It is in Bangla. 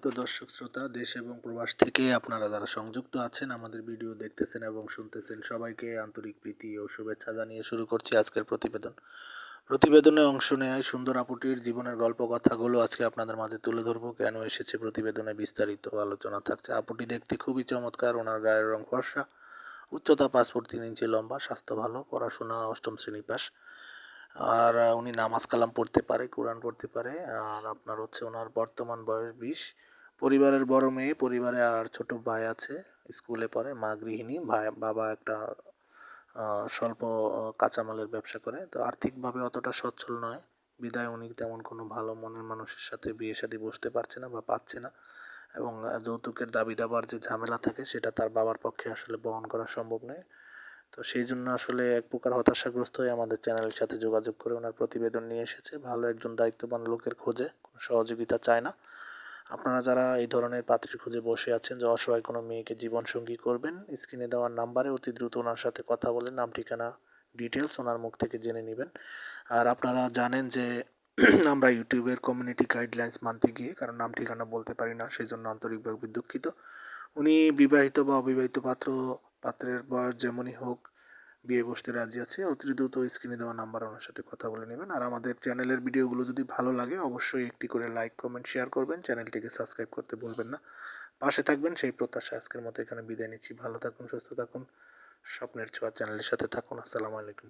সম্মানিত দর্শক শ্রোতা, দেশ এবং প্রবাস থেকে আপনারা যারা সংযুক্ত আছেন, আমাদের ভিডিও দেখতেছেন এবং শুনতেছেন, সবাইকে আন্তরিক প্রীতি ও শুভেচ্ছা জানিয়ে শুরু করছি আজকের প্রতিবেদনে অংশ নেয় সুন্দর আপুটির জীবনের গল্প কথাগুলো আজকে আপনাদের মাঝে তুলে ধরবো। কেন এসেছে প্রতিবেদনে বিস্তারিত আলোচনা থাকছে। আপুটি দেখতে খুবই চমৎকার, ওনার গায়ের রং ফর্সা, উচ্চতা 5 ফুট 3 ইঞ্চি লম্বা, স্বাস্থ্য ভালো, পড়াশোনা অষ্টম শ্রেণী পাস। আর উনি নামাজ কালাম পড়তে পারে, কোরআন পড়তে পারে। আর আপনার হচ্ছে ওনার বর্তমান বয়স 20। পরিবারের বড় মেয়ে, পরিবারে আর ছোট ভাই আছে, স্কুলে পড়ে। মা গৃহিণী, ভাই বাবা একটা স্বল্প কাঁচামালের ব্যবসা করে। তো আর্থিকভাবে অতটা সচ্ছল নয়, বিধায় উনি তেমন কোনো ভালো মনের মানুষের সাথে বিয়ে শাদী বসতে পারছে না বা পাচ্ছে না। এবং যৌতুকের দাবি দাবার যে ঝামেলা থাকে সেটা তার বাবার পক্ষে আসলে বহন করা সম্ভব নয়। তো সেই জন্য আসলে এক প্রকার হতাশাগ্রস্ত হয়ে আমাদের চ্যানেলের সাথে যোগাযোগ করে ওনার প্রতিবেদন নিয়ে এসেছে। ভালো একজন দায়িত্ববান লোকের খোঁজে, কোনো সহযোগিতা চায় না। আপনারা যারা এই ধরনের পাত্রীর খোঁজে বসে আছেন, যে অসহায় কোনো মেয়েকে জীবনসঙ্গী করবেন, স্ক্রিনে দেওয়ার নাম্বারে অতি দ্রুত ওনার সাথে কথা বলে নাম ঠিকানা ডিটেলস ওনার মুখ থেকে জেনে নেবেন। আর আপনারা জানেন যে আমরা ইউটিউবের কমিউনিটি গাইডলাইন্স মানতে গিয়ে কারণ নাম ঠিকানা বলতে পারি না, সেই জন্য আন্তরিকভাবে দুঃখিত। উনি বিবাহিত বা অবিবাহিত পাত্রের বয়স যেমনই হোক বিয়ে বসতে রাজি আছে। অতি দ্রুত স্ক্রিনে দেওয়া নাম্বার ওনার সাথে কথা বলে নেবেন। আর আমাদের চ্যানেলের ভিডিওগুলো যদি ভালো লাগে অবশ্যই একটি করে লাইক কমেন্ট শেয়ার করবেন, চ্যানেলটিকে সাবস্ক্রাইব করতে ভুলবেন না। পাশে থাকবেন সেই প্রত্যাশা আজকের মতো এখানে বিদায় নিচ্ছি। ভালো থাকুন, সুস্থ থাকুন, স্বপ্নের ছোঁয়া চ্যানেলের সাথে থাকুন। আসসালামু আলাইকুম।